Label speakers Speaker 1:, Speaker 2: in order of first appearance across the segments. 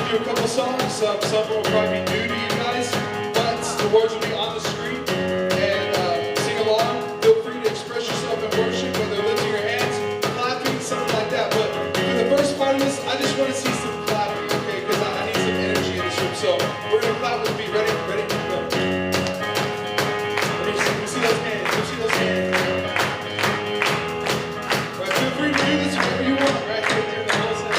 Speaker 1: do a couple songs. Some will probably be new to you guys, but the words will be on the screen. And sing along. Feel free to express yourself in worship, whether lifting your hands, clapping, something like that. But for the first part of this, I just want to see some clapping, okay? Because I need some energy in this room. So we're going to clap with me. Ready? Ready? Go. Let me see those hands. Let me see those hands. Right, feel free to do this whenever you want, right? Here in the whole set.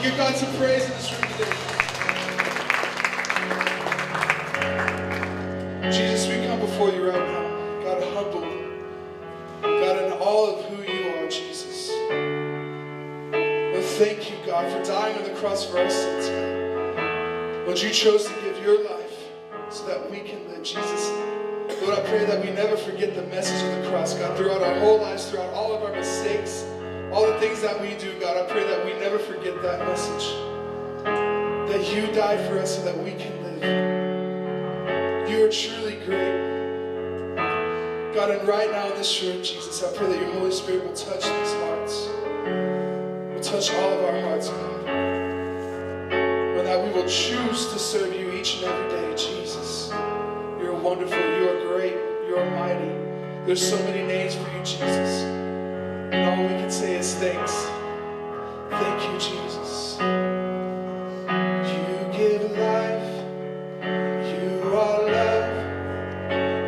Speaker 1: Give God some praise in this room today. Jesus, we come before you right now. God, humble. God, in all of who you are, Jesus. Lord, thank you, God, for dying on the cross for our sins, God. Lord, you chose to give your life so that we can live, Jesus. Lord, I pray that we never forget the message of the cross, God, throughout our whole lives, throughout all of our mistakes, all the things that we do, God. I pray that we with that message. That you died for us so that we can live. You are truly great. God, and right now in this room, Jesus, I pray that your Holy Spirit will touch these hearts. Will touch all of our hearts, God. And that we will choose to serve you each and every day, Jesus. You're wonderful. You are great. You are mighty. There's so many names for you, Jesus. And all we can say is thanks. Thank you, Jesus. You give life. You are love.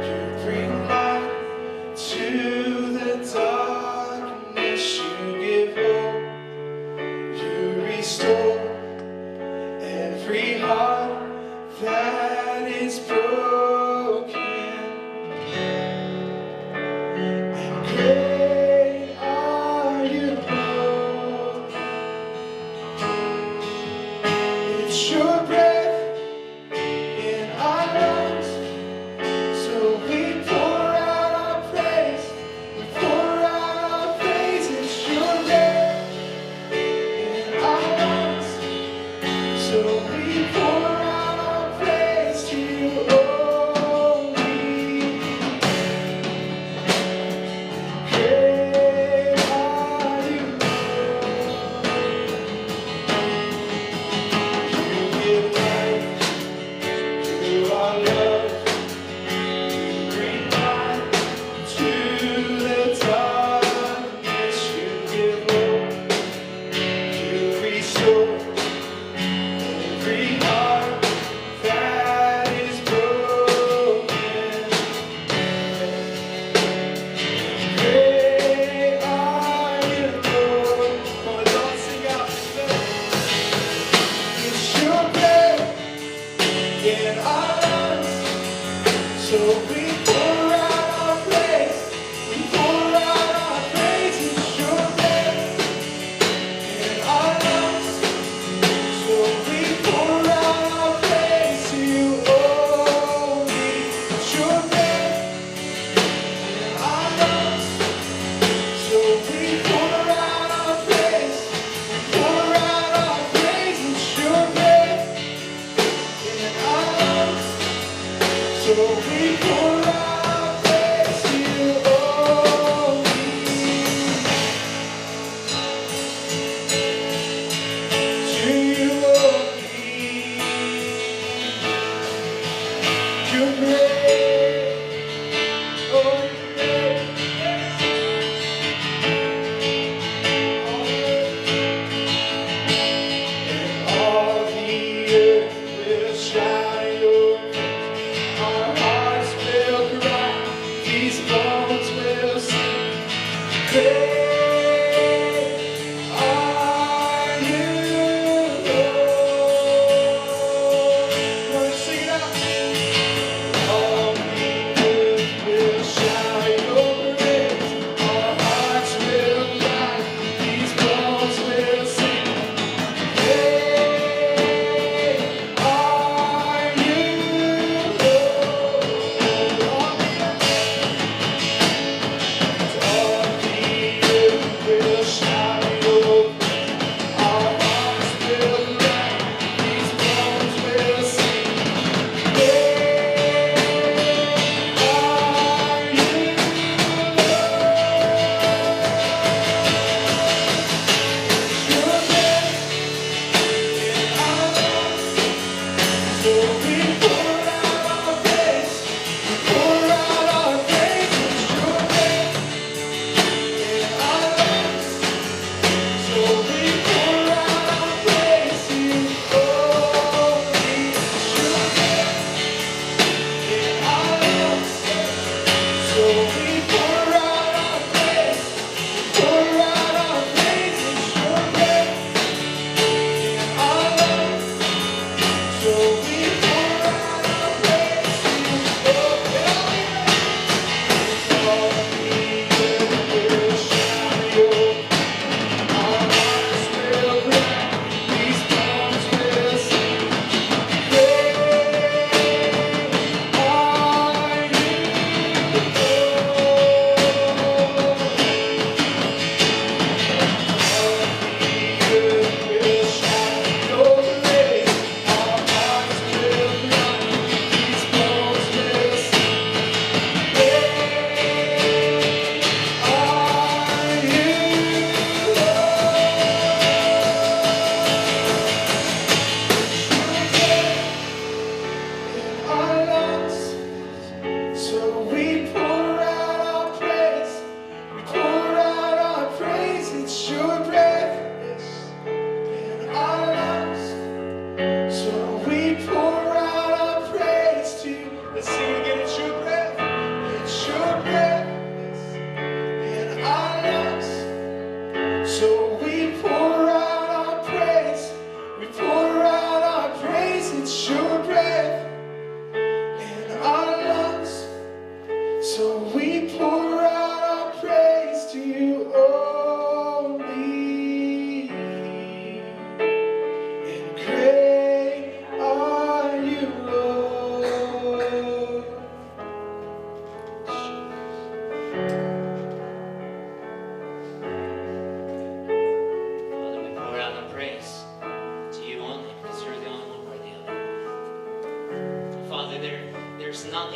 Speaker 1: You bring light to the darkness. You give hope. You restore every heart that is broken. And great are you, Lord. It's your breath in our lungs, so we pour out our praise. We pour out our praise. It's your breath in our lungs, so we pour out our praise to you only. Great are you, Lord. You give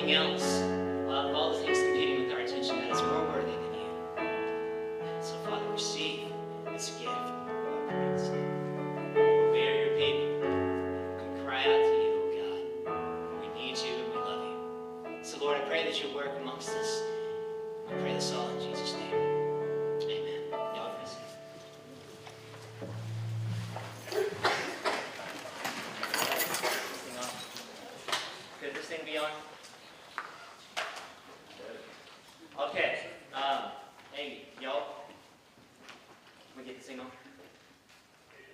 Speaker 2: nothing else, of all the things competing with our attention, that is more worthy than you. And so, Father, receive this gift of our praise. We are your people. We cry out to you, O God. We need you and we love you. So, Lord, I pray that you work amongst us. I pray this all in Jesus' name. Amen. Y'all are blessed. Could this thing be on? Okay. Hey, y'all. Can we get this thing on?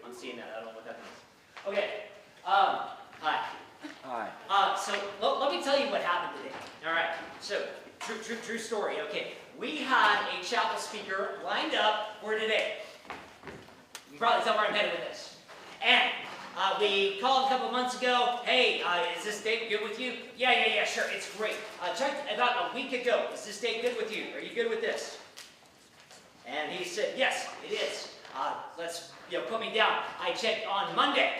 Speaker 2: I'm seeing that. I don't know what that means. Okay. Hi.
Speaker 3: Hi.
Speaker 2: So let me tell you what happened today. All right. So true story. Okay. We had a chapel speaker lined up for today. You can probably tell where I'm headed with this. And we called a couple months ago. Hey, is this date good with you? Yeah, sure. It's great. Checked about a week ago. Is this date good with you? Are you good with this? And he said, yes, it is. Let's put me down. I checked on Monday.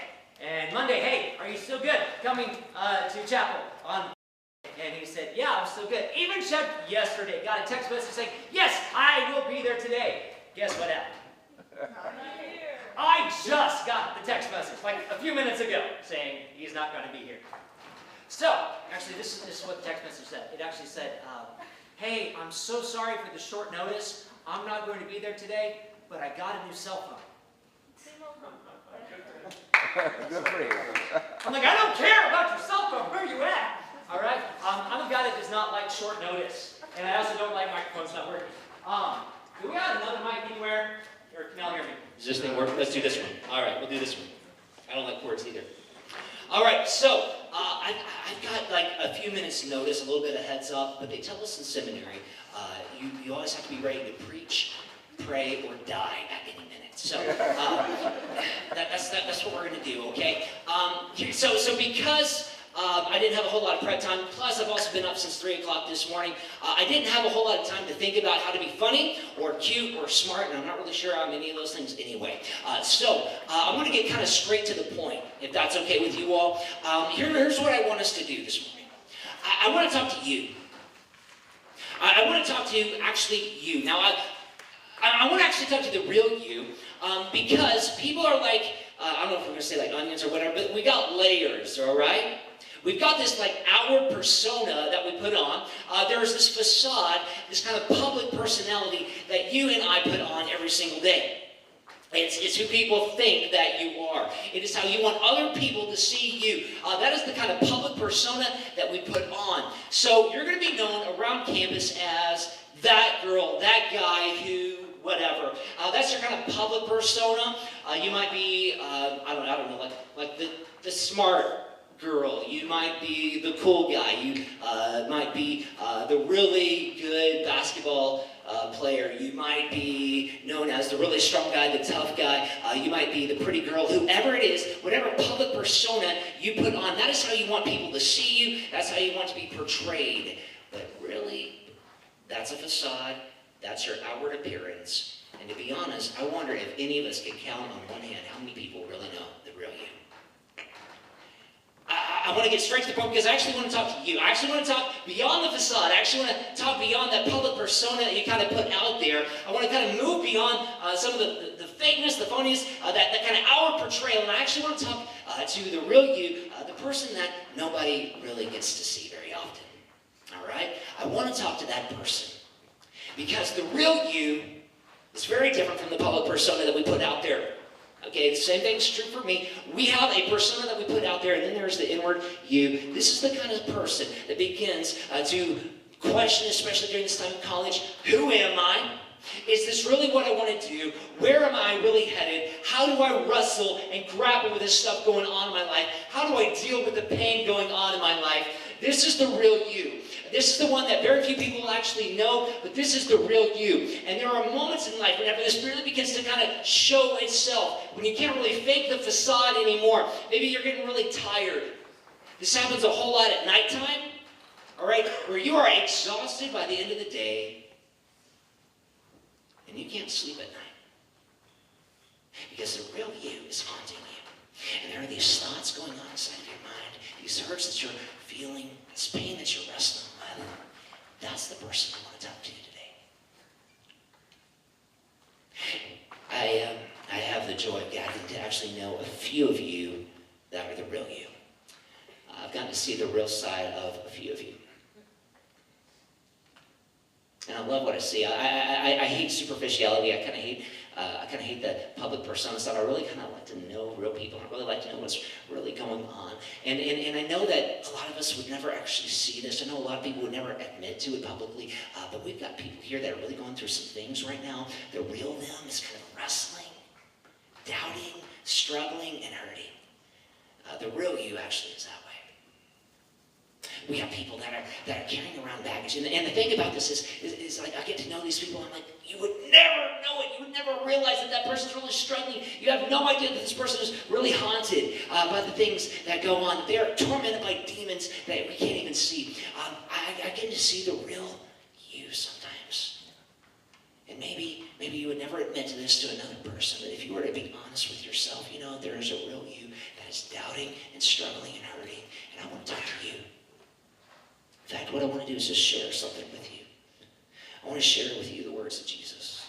Speaker 2: And Monday, hey, are you still good coming to chapel on? And he said, yeah, I'm still good. Even checked yesterday. Got a text message saying, yes, I will be there today. Guess what happened? I just got the text message like a few minutes ago saying he's not going to be here. So, actually, this is what the text message said. It actually said, hey, I'm so sorry for the short notice. I'm not going to be there today, but I got a new cell phone.
Speaker 3: Good for you.
Speaker 2: I'm like, I don't care about your cell phone. Where are you at? All right? I'm a guy that does not like short notice. And I also don't like microphones not working. Do we have another mic anywhere? Or can y'all hear me? Does this thing work? Let's do this one. All right, we'll do this one. I don't like cords either. All right, so I've got like a few minutes notice, a little bit of heads up, but they tell us in seminary, you always have to be ready to preach, pray, or die at any minute. So that's what we're going to do, okay? So because I didn't have a whole lot of prep time, plus I've also been up since 3 o'clock this morning, I didn't have a whole lot of time to think about how to be funny or cute or smart, and I'm not really sure I'm any of those things anyway. So I'm going to get kind of straight to the point, if that's okay with you all. Here's what I want us to do this morning. I want to talk to you. I want to talk to actually you. Now, I want to actually talk to the real you, because people are like, I don't know if we're going to say like onions or whatever, but we got layers, all right? We've got this like outward persona that we put on. There's this facade, this kind of public personality that you and I put on every single day. It's who people think that you are. It is how you want other people to see you. That is the kind of public persona that we put on. So you're going to be known around campus as that girl, that guy who, whatever. That's your kind of public persona. You might be, I don't know, like the smart girl. You might be the cool guy. You might be the really good basketball player. You might be known as the really strong guy, the tough guy. You might be the pretty girl. Whoever it is, whatever public persona you put on, that is how you want people to see you. That's how you want to be portrayed. But really, that's a facade. That's your outward appearance. And to be honest, I wonder if any of us could count on one hand how many people really know the real you. I want to get straight to the point because I actually want to talk to you. I actually want to talk beyond the facade. I actually want to talk beyond that public persona that you kind of put out there. I want to kind of move beyond some of the fakeness, the phonies, that kind of outward portrayal. And I actually want to talk to the real you, the person that nobody really gets to see very often. All right? I want to talk to that person. Because the real you is very different from the public persona that we put out there. Okay, the same thing's true for me. We have a persona that we put out there, and then there's the inward you. This is the kind of person that begins to question, especially during this time of college, who am I? Is this really what I want to do? Where am I really headed? How do I wrestle and grapple with this stuff going on in my life? How do I deal with the pain going on in my life? This is the real you. This is the one that very few people will actually know, but this is the real you. And there are moments in life whenever this really begins to kind of show itself, when you can't really fake the facade anymore. Maybe you're getting really tired. This happens a whole lot at nighttime, all right, where you are exhausted by the end of the day, and you can't sleep at night. Because the real you is haunting you. And there are these thoughts going on inside of your mind, these hurts that you're feeling, this pain that you're wrestling with. That's the person I want to talk to you today. I have the joy of getting to actually know a few of you that are the real you. I've gotten to see the real side of a few of you. And I love what I see. I hate superficiality. I kind of hate the public persona stuff. I really kind of like to know real people. I really like to know what's really going on. And I know that a lot of us would never actually see this. I know a lot of people would never admit to it publicly. But we've got people here that are really going through some things right now. The real them is kind of wrestling, doubting, struggling, and hurting. The real you actually is that way. We have people that are carrying around baggage. And the thing about this is like I get to know these people. I'm like, you would never know it. You would never realize that person's really struggling. You have no idea that this person is really haunted by the things that go on. That they are tormented by demons that we can't even see. I get to see the real you sometimes. And maybe you would never admit to this to another person, but if you were to be honest with yourself, you know there is a real you that is doubting and struggling and hurting. And I want to talk to you. In fact, what I want to do is just share something with you. I want to share with you the words of Jesus.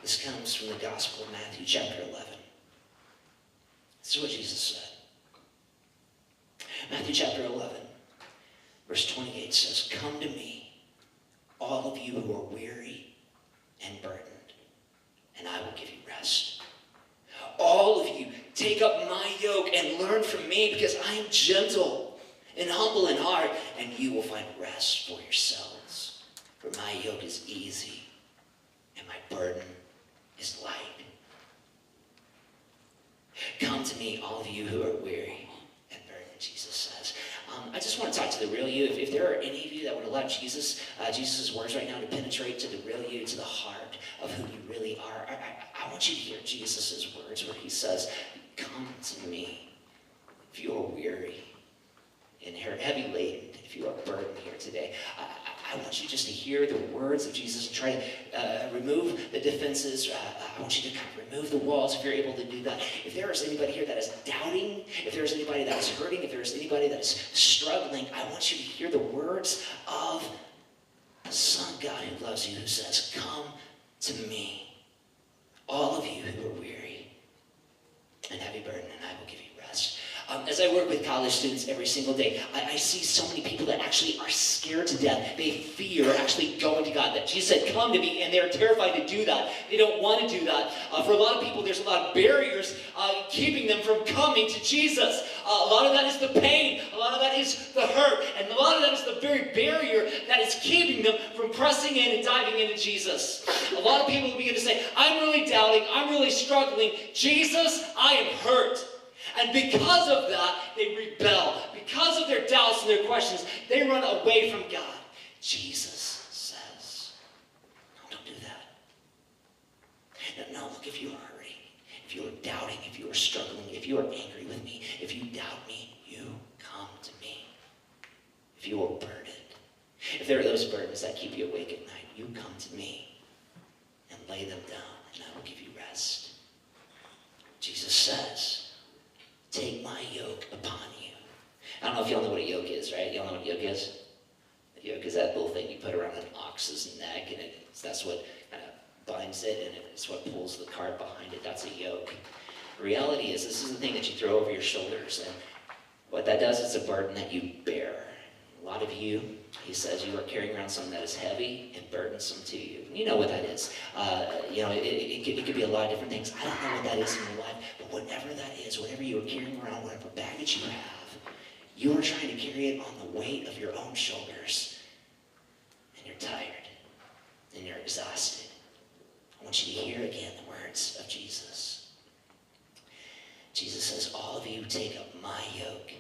Speaker 2: This comes from the Gospel of Matthew, chapter 11. This is what Jesus said. Matthew chapter 11, verse 28 says, "Come to me, all of you who are weary and burdened, and I will give you rest. All of you, take up my yoke and learn from me, because I am gentle and humble in heart, and you will find rest for yourselves. For my yoke is easy, and my burden is light." Come to me, all of you who are weary and burdened, Jesus says. I just want to talk to the real you. If there are any of you that would allow Jesus' words right now to penetrate to the real you, to the heart of who you really are, I want you to hear Jesus' words where he says, "Come to me if you are weary and heavy laden, if you are burdened here today." I want you just to hear the words of Jesus and try to remove the defenses. I want you to kind of remove the walls if you're able to do that. If there is anybody here that is doubting, if there is anybody that is hurting, if there is anybody that is struggling, I want you to hear the words of the Son of God who loves you, who says, "Come to me, all of you who are weary and heavy burden, and I will give you rest." As I work with college students every single day, I see so many people that actually are scared to death. They fear actually going to God. That Jesus said, "Come to me," and they're terrified to do that. They don't want to do that. For a lot of people, there's a lot of barriers keeping them from coming to Jesus. A lot of that is the pain. A lot of that is the hurt. And a lot of that is the very barrier that is keeping them from pressing in and diving into Jesus. A lot of people begin to say, "I'm really doubting. I'm really struggling. Jesus, I am hurt." And because of that, they rebel. Because of their doubts and their questions, they run away from God. Jesus says, "No, don't do that. No, look, if you are hurting, if you are doubting, if you are struggling, if you are angry with me, if you doubt me, you come to me. If you are burdened, if there are those burdens that keep you awake at night, you come to me and lay them down, and I will give you rest." Jesus says, "Take my yoke upon you." I don't know if y'all know what a yoke is, right? Y'all know what a yoke is? A yoke is that little thing you put around an ox's neck, and that's what kind of binds it, and it's what pulls the cart behind it. That's a yoke. The reality is, this is the thing that you throw over your shoulders, and what that does is a burden that you bear. A lot of you, he says, you are carrying around something that is heavy and burdensome to you. You know what that is. It could be a lot of different things. I don't know what that is in your life, but whatever that is, whatever you are carrying around, whatever baggage you have, you are trying to carry it on the weight of your own shoulders. And you're tired. And you're exhausted. I want you to hear again the words of Jesus. Jesus says, "All of you take up my yoke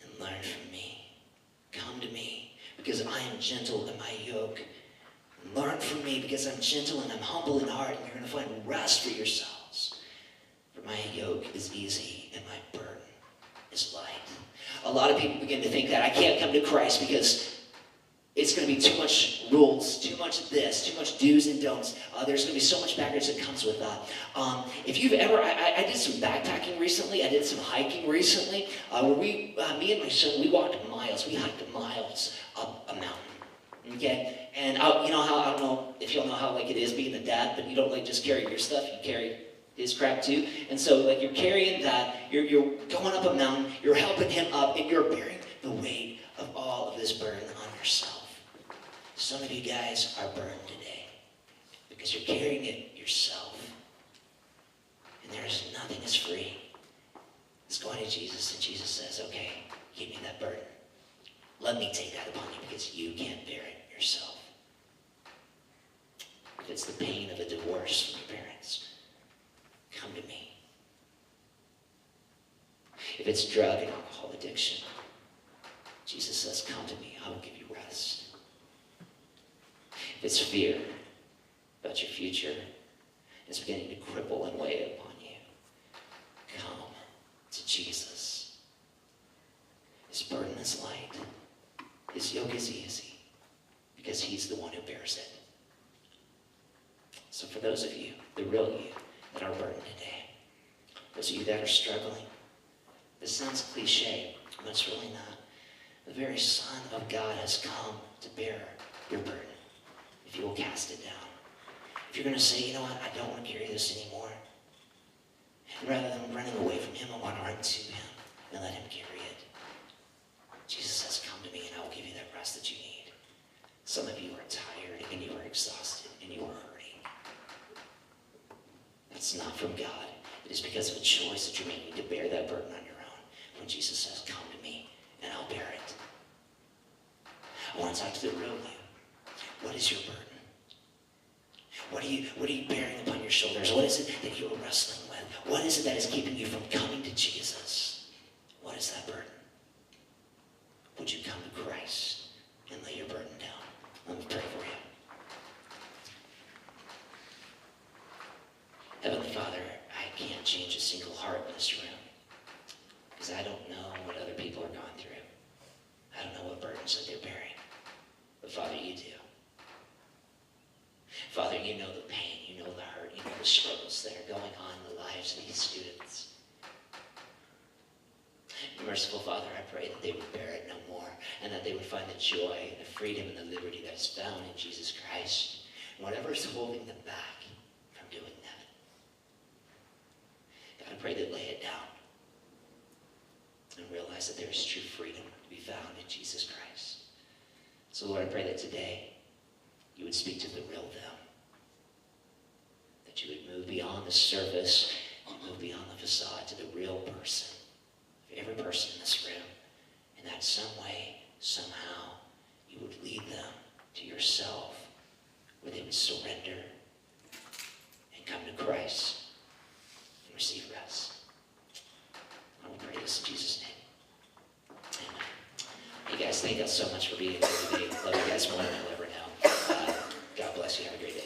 Speaker 2: and learn from me. Come to me, because I am gentle in my yoke. Learn from me, because I'm gentle and I'm humble in heart, and you're going to find rest for yourselves. For my yoke is easy and my burden is light." A lot of people begin to think that I can't come to Christ because it's going to be too much rules, too much this, too much do's and don'ts. There's going to be so much baggage that comes with that. If you've ever, I did some backpacking recently. I did some hiking recently. Where me and my son, we walked miles. We hiked miles up a mountain. Okay, and I don't know if y'all know how like it is being a dad, but you don't like just carry your stuff. You carry his crap too. And so like you're carrying that. You're going up a mountain. You're helping him up, and you're bearing the weight of all of this burden on yourself. Some of you guys are burned today because you're carrying it yourself. And there is nothing is free. It's going to Jesus, and Jesus says, okay, give me that burden. Let me take that upon you because you can't bear it yourself. If it's the pain of a divorce from your parents, come to me. If it's drug and alcohol addiction, Jesus says, come to me. I will give you rest. If it's fear about your future, it's beginning to cripple and weigh upon you, come to Jesus. His burden is light. His yoke is easy because he's the one who bears it. So for those of you, the real you, that are burdened today, those of you that are struggling, this sounds cliche, but it's really not. The very Son of God has come to bear your burden. If you will cast it down. If you're going to say, you know what, I don't want to carry this anymore. And rather than running away from him, I want to run to him and let him carry it. Jesus says, come to me and I will give you that rest that you need. Some of you are tired and you are exhausted and you are hurting. That's not from God. It is because of a choice that you're making to bear that burden on your own. When Jesus says, come to me and I'll bear it. I want to talk to the real you. What is your burden? What are you bearing upon your shoulders? What is it that you are wrestling with? What is it that is keeping you from coming to Jesus? What is that burden? Would you come to Christ and lay your burden down? Let me pray for you. Heavenly Father, I can't change a single heart in this room because I don't know what other people are going through. I don't know what burdens that they're bearing. But Father, you do. Father, you know the pain, you know the hurt, you know the struggles that are going on in the lives of these students. Merciful Father, I pray that they would bear it no more and that they would find the joy, the freedom, and the liberty that is found in Jesus Christ. And whatever is holding them back from doing that, God, I pray they lay it down and realize that there is true freedom to be found in Jesus Christ. So Lord, I pray that today you would speak to the real them. That you would move beyond the surface and move beyond the facade to the real person, of every person in this room. And that some way, somehow, you would lead them to yourself, where they would surrender and come to Christ and receive rest. I will pray this in Jesus' name. Amen. Hey guys, thank you so much for being here today. Love you guys more than I'll ever know. God bless you. Have a great day.